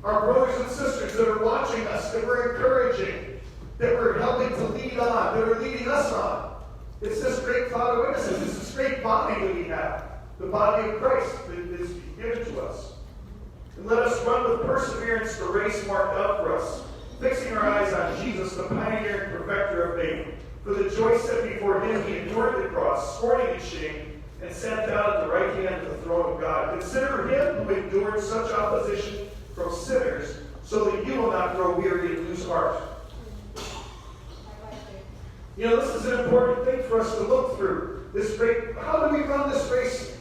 Our brothers and sisters that are watching us, that we're encouraging, that we're helping to lead on, that are leading us on. It's this great cloud of witnesses. It's this great body that we have, the body of Christ that is given to us. And let us run with perseverance the race marked out for us, fixing our eyes on Jesus, the pioneer and perfecter of faith. For the joy set before him, he endured the cross, scorning its shame, and sat down at the right hand of the throne of God. Consider him who endured such opposition from sinners, so that you will not grow weary and lose heart. You know, this is an important thing for us to look through. This great, how do we run this race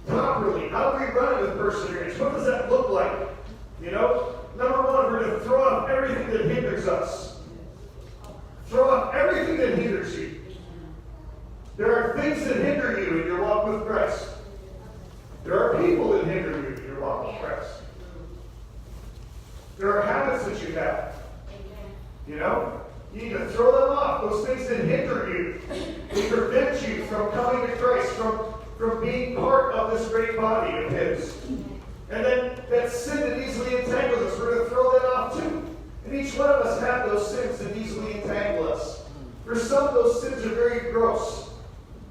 properly? How do we run it with perseverance? What does that look like? You know, number one, we're going to throw off everything that hinders us. Throw off everything that hinders you. There are things that hinder you in your walk with Christ. There are people that hinder you in your walk with Christ. There are habits that you have. You know? You need to throw them off. Those things that hinder you. They prevent you from coming to Christ, from being part of this great body of his. And then that sin that easily entangles us, we're going to throw that off too. And each one of us have those sins that easily entangle us. For some of those sins are very gross.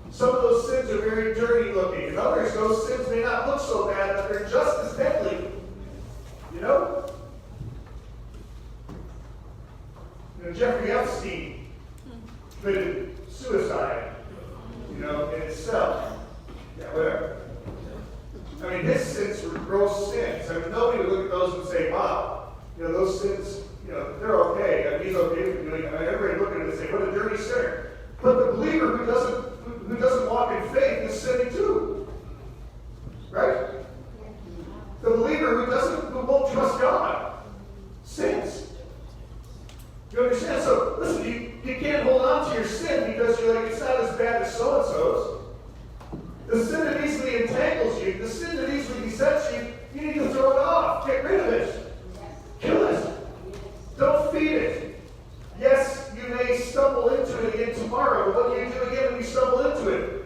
Some of those sins are very dirty looking. And others, those sins may not look so bad, but they're just as deadly. You know? Jeffrey Epstein committed suicide, in his cell. Yeah, whatever. I mean, his sins were gross sins. I mean, nobody would look at those and say, wow, those sins, they're okay. I mean, he's okay for doing it. I mean, everybody would look at it and say, what a dirty sinner. But the believer who doesn't walk in faith is sinning too. Right? The believer who won't trust God sins. You understand? So, listen, you can't hold on to your sin because you're like, it's not as bad as so-and-so's. The sin that easily entangles you, the sin that easily besets you, you need to throw it off. Get rid of it. Kill it. Don't feed it. Yes, you may stumble into it again tomorrow, but what do you do again when you stumble into it?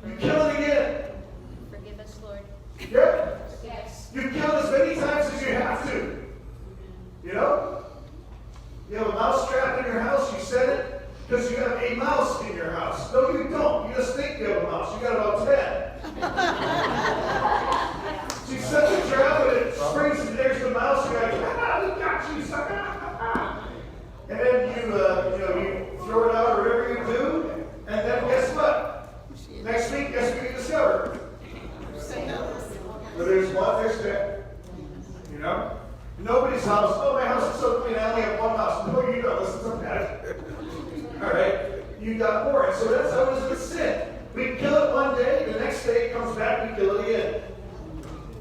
You kill it again. Forgive us, Lord. Yeah. Yes. You kill it as many times as you have to. You know? You have a mouse trap in your house, you set it because you have a mouse in your house. No, you don't. You just think you have a mouse. You got about 10. So you set the trap and it springs and there's the mouse. You're like, we got you, sucker. And then you throw it out or whatever you do. And then guess what? Next week, guess what you discover? Where there's one, there's 10. Nobody's house. Oh, my house is so clean. I only have one house. No, you don't. Listen to that. All right? You got more. And so that's how it is with sin. We kill it one day. The next day it comes back. We kill it again.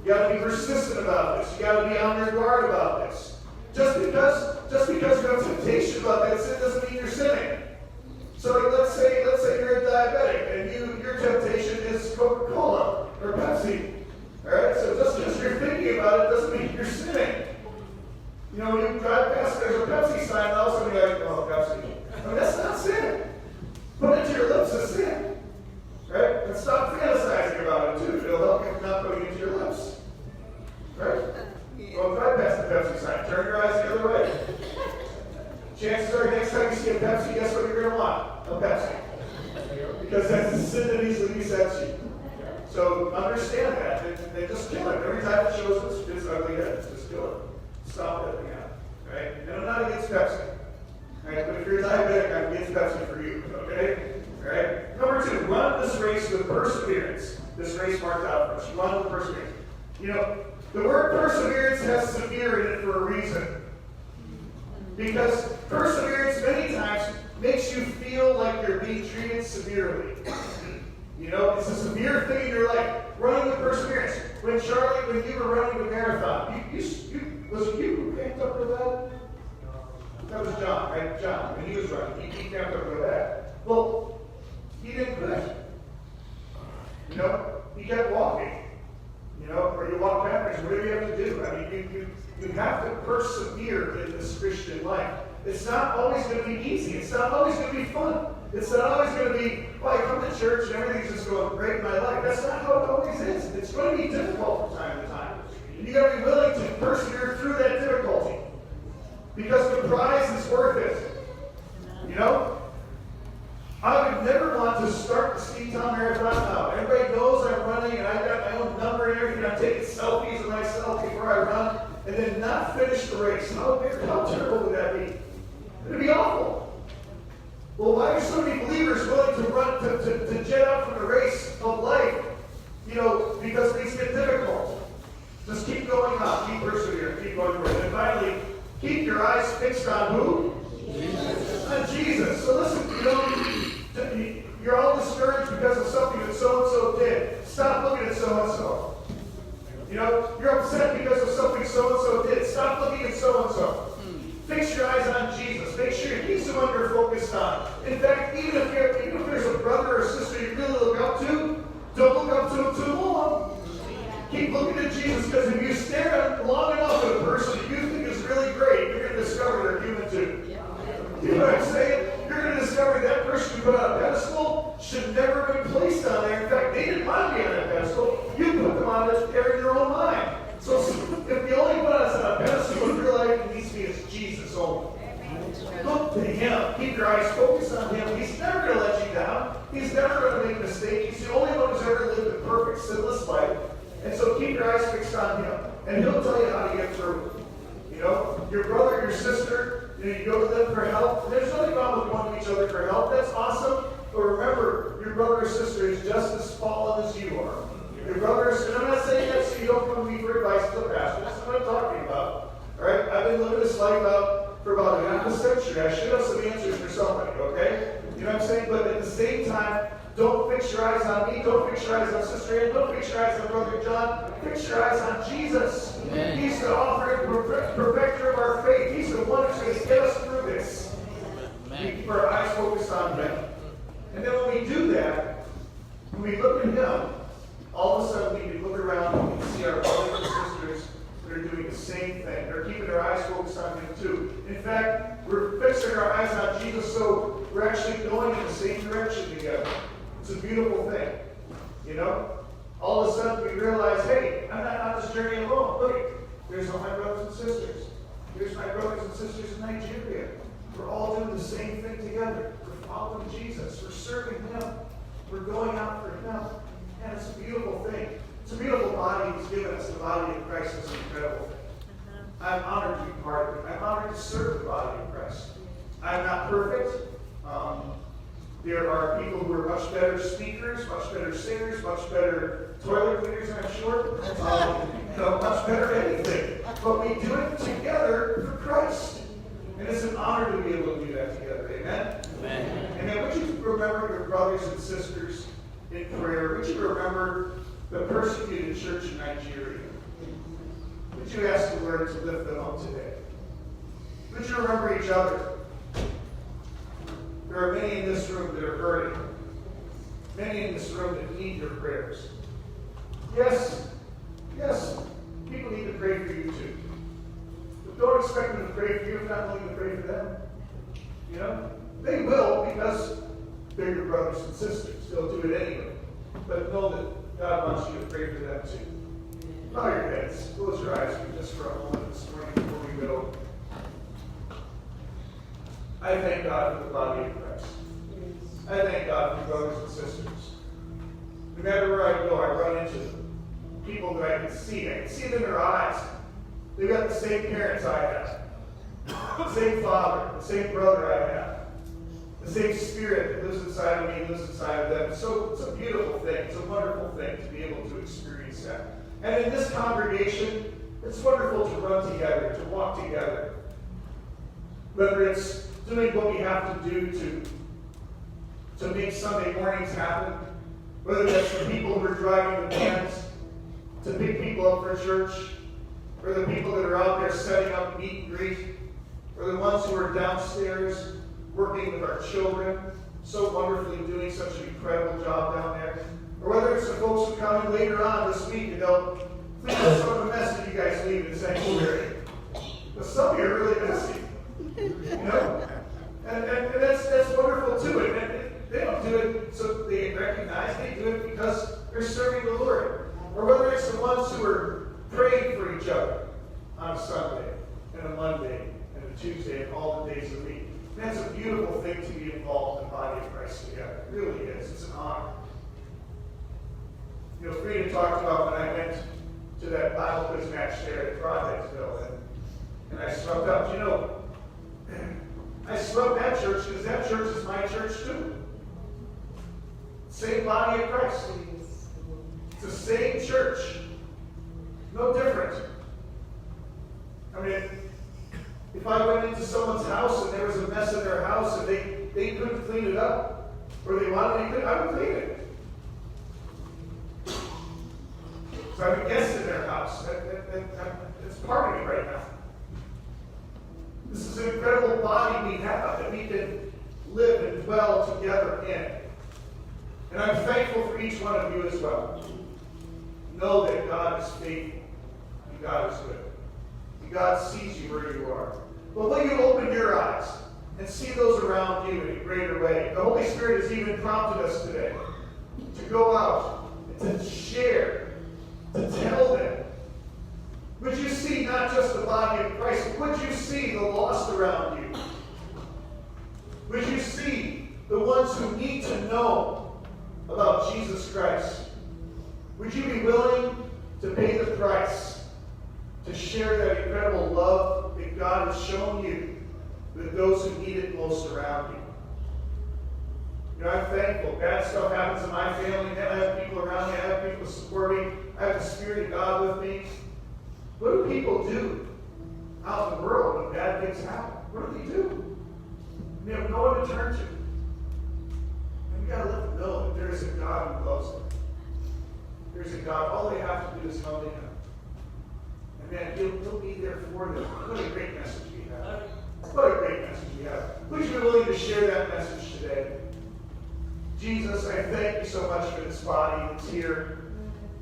You got to be persistent about this. You got to be on your guard about this. Just because you have temptation about that sin doesn't mean you're sinning. So let's say you're a diabetic and your temptation is Coca-Cola or Pepsi. All right? So just because you're thinking about it doesn't mean you're sinning. You drive past, there's a Pepsi sign, and all of a sudden you're like, oh, Pepsi. I mean, that's not sin. Put it to your lips is sin. Right? And stop fantasizing about it, too. It'll help you not putting it to your lips. Right? Well, drive past the Pepsi sign. Turn your eyes the other way. Chances are, next time you see a Pepsi, guess what you're going to want? A Pepsi. Because that's the sin that easily besets you. So understand that. They just kill it. Every time it shows its ugly head, just kill it. Stop it now. Right? And I'm not against Pepsi. Right? But if you're diabetic, I'm against Pepsi for you. Okay? Alright? Number 2, run this race with perseverance. This race marked out for us. Run with perseverance. The word perseverance has severe in it for a reason. Because perseverance many times makes you feel like you're being treated severely. It's a severe thing in your life. Running with perseverance. When you were running the marathon, was it you who came up with that? That was John, right? John, when he was running, he came up with that. Well, he didn't quit. He kept walking. Or you walk backwards, whatever you have to do. I mean, you have to persevere in this Christian life. It's not always going to be easy. It's not always going to be fun. It's not always going to be, I come to church and everything's just going great in my life. That's not how it always is. It's going to be difficult from time to time. You got to be willing to persevere through that difficulty. Because the prize is worth it. You know? I would never want to start the Steamtown Marathon now. Everybody knows I'm running and I got my own number and everything. I'm taking selfies of myself before I run and then not finish the race. How terrible would that be? It'd be awful. Well, why are so many believers willing to run, to jet out from the race of life? You know, because things get difficult. Just keep going on, keep persevering, keep going forward. And finally, keep your eyes fixed on who? Jesus. On Jesus. So listen, you know, you're all discouraged because of something that so-and-so did. Stop looking at so-and-so. You know, you're upset because of something so-and-so did. Stop looking at so-and-so. Fix your eyes on Jesus. Make sure he's the one you're focused on. In fact, even if there's a brother or sister you really look up to, don't look up to him too long. Keep looking at Jesus, because if you stare long enough at a person that you think is really great, you're going to discover they're human too. You know what I'm saying? You're going to discover that person you put on a pedestal should never have been placed on there. In fact, they didn't want to be on that pedestal. You put them on it there in your own mind. So if the only one that's on a pedestal in your life needs to be is Jesus only. Look to him. Keep your eyes focused on him. He's never going to let you down. He's never going to make a mistake. He's the only one who's ever lived a perfect, sinless life. And so keep your eyes fixed on him. And he'll tell you how to get through it. You know, your brother, your sister, you go to them for help. There's nothing wrong with going to each other for help. That's awesome. But remember, your brother or sister is just as fallen as you are. Your brothers, and I'm not saying that so you don't come to me for advice as a pastor. That's what I'm talking about. All right? I've been living this life out for about half a century. I should have some answers for somebody, okay? You know what I'm saying? But at the same time, don't fix your eyes on me. Don't fix your eyes on Sister Ann. Don't fix your eyes on Brother John. Fix your eyes on Jesus. Amen. He's the author and perfecter of our faith. He's the one who's going to get us through this. We keep our eyes focused on him. And then when we do that, when we look at him, all of a sudden we can look around and we can see our brothers and sisters that are doing the same thing. They're keeping their eyes focused on him too. In fact, we're fixing our eyes on Jesus, so we're actually going in the same direction together. It's a beautiful thing. You know? All of a sudden we realize, hey, I'm not on this journey alone. Look, there's all my brothers and sisters. Here's my brothers and sisters in Nigeria. We're all doing the same thing together. We're following Jesus. We're serving him. We're going out for him. And it's a beautiful thing. It's a beautiful body he's given us. The body of Christ is incredible. I'm honored to be part of it. I'm honored to serve the body of Christ. I'm not perfect. There are people who are much better speakers, much better singers, much better toilet cleaners, I'm sure. Much better anything. But we do it together for Christ. And it's an honor to be able to do that together. Amen? Amen. And then would you remember your brothers and sisters in prayer? Would you remember the persecuted church in Nigeria? Would you ask the Lord to lift them up today? Would you remember each other? There are many in this room that are hurting. Many in this room that need your prayers. Yes, people need to pray for you too. But don't expect them to pray for you if not willing to pray for them. You know? They will because they're your brothers and sisters. They'll do it anyway. But know that God wants you to pray for them too. Bow your heads. Close your eyes just for a moment this morning before we go. I thank God for the body of Christ. I thank God for brothers and sisters. No matter where I go, I run into them. People that I can see. I can see it in their eyes. They've got the same parents I have. The same father, the same brother I have. The same spirit that lives inside of me lives inside of them. So it's a beautiful thing. It's a wonderful thing to be able to experience that. And in this congregation, it's wonderful to run together, to walk together. Whether it's doing what we have to do to make Sunday mornings happen, whether that's the people who are driving the vans to pick people up for church, or the people that are out there setting up meet and greet, or the ones who are downstairs working with our children, so wonderfully doing such an incredible job down there, or whether it's the folks who come in later on this week and they'll clean up some of the mess that you guys leave in the sanctuary. But some of you are really messy. You know? And that's wonderful too. And they don't do it so they recognize, they do it because they're serving the Lord. Or whether it's the ones who are praying for Monday and a Tuesday and all the days of the week. And that's a beautiful thing to be involved in the body of Christ together. It really is. It's an honor. You know, Frida talked about when I went to that Bible quiz match there at Projectsville, and I swept up. You know, I swept that church because that church is my church too. Same body of Christ. It's the same church. No different. I mean, if I went into someone's house and there was a mess in their house and they couldn't clean it up, or they wanted me to, I would clean it. So I'm a guest in their house. It's part of me right now. This is an incredible body we have that we can live and dwell together in. And I'm thankful for each one of you as well. Know that God is faithful and God is good. And God sees you where you are. But will you open your eyes and see those around you in a greater way? The Holy Spirit has even prompted us today to go out and to share, to tell them. Would you see not just the body of Christ, but would you see the lost around you? Would you see the ones who need to know about Jesus Christ? Would you be willing to pay the price to share that incredible love that God has shown you with those who need it most around you? You know, I'm thankful. Bad stuff happens in my family. I have people around me. I have people support me. I have the Spirit of God with me. What do people do out in the world when bad things happen? What do they do? They have no one to turn to. And we got to let them know that there is a God who loves them. There's a God. All they have to do is come to Him. And man, He'll be there for them. What a great message we have. What a great message we have. Would you be willing to share that message today? Jesus, I thank you so much for this body that's here.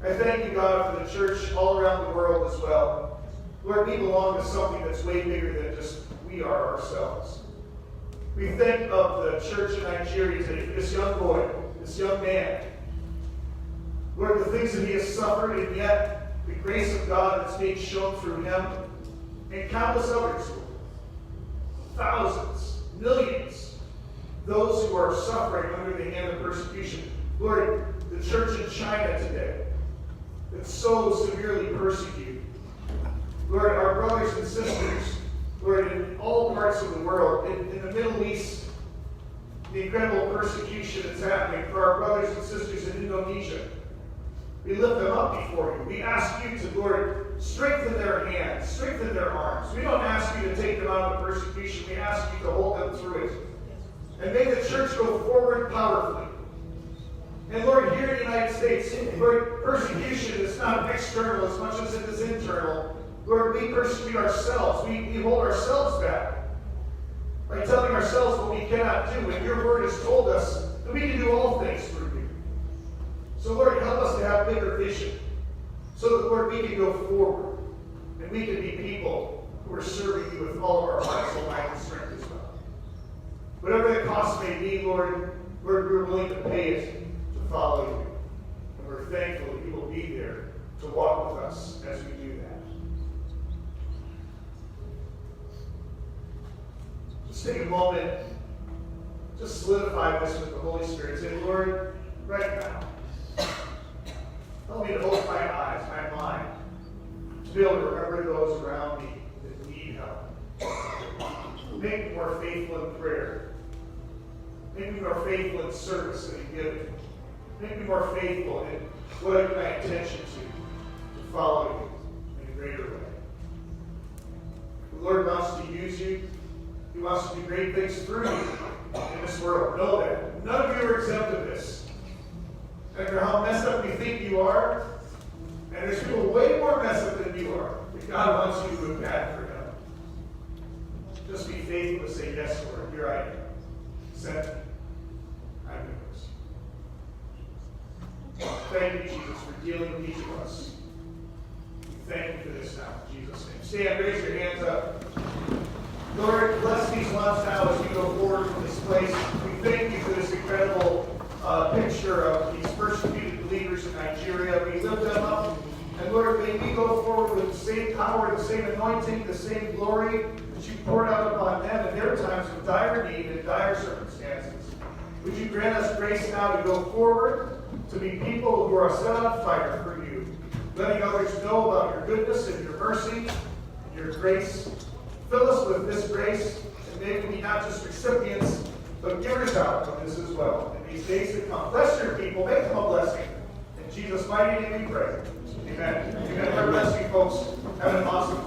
I thank you, God, for the church all around the world as well. Lord, we belong to something that's way bigger than just we are ourselves. We think of the church in Nigeria today, this young boy, this young man. Lord, the things that he has suffered, and yet the grace of God that's being shown through him, and countless others, thousands, millions, those who are suffering under the hand of persecution. Lord, the church in China today, that's so severely persecuted. Lord, our brothers and sisters, Lord, in all parts of the world, in the Middle East, the incredible persecution that's happening for our brothers and sisters in Indonesia. We lift them up before you. We ask you to, Lord, strengthen their hands, strengthen their arms. We don't ask you to take them out of the persecution. We ask you to hold them through it. And may the church go forward powerfully. And Lord, here in the United States, Lord, persecution is not external as much as it is internal. Lord, we persecute ourselves. We hold ourselves back by telling ourselves what we cannot do. And your word has told us that we can do all things through you. So Lord, help us to have bigger vision so that, Lord, we can go forward and we can be people who are serving you with all of our hearts, soul, mind, and strength as well. Whatever the cost may be, Lord, we're willing to pay it to follow you. And we're thankful that you will be there to walk with us as we do that. Just take a moment, just solidify this with the Holy Spirit. Say, Lord, right now, help me to open my eyes, my mind, to be able to remember those around me that need help. Make me more faithful in prayer. Make me more faithful in service and in giving. Make me more faithful in what I give my attention to follow you in a greater way. The Lord wants to use you. He wants to do great things through you in this world. Know that. None of you are exempt of this. No matter how messed up you think you are, and there's people way more messed up than you are, but God wants you to move back for Him. Just be faithful to say, yes, Lord, here I am. Send me. I'm yours. Thank you, Jesus, for dealing with each of us. We thank you for this now, in Jesus' name. Stand, raise your hands up. Lord, bless these ones now as we go forward from this place. We thank you for this incredible picture of these persecuted believers in Nigeria. We lift them up And Lord, may we go forward with the same power, the same anointing, the same glory that you poured out upon them in their times of dire need and dire circumstances. Would you grant us grace now to go forward, to be people who are set on fire for you, letting others know about your goodness and your mercy and your grace. Fill us with this grace, and may we be not just recipients, but givers out of this as well in these days to come. Bless your people, make them a blessing. In Jesus' mighty name we pray. Amen. Amen. God bless you folks. Have an awesome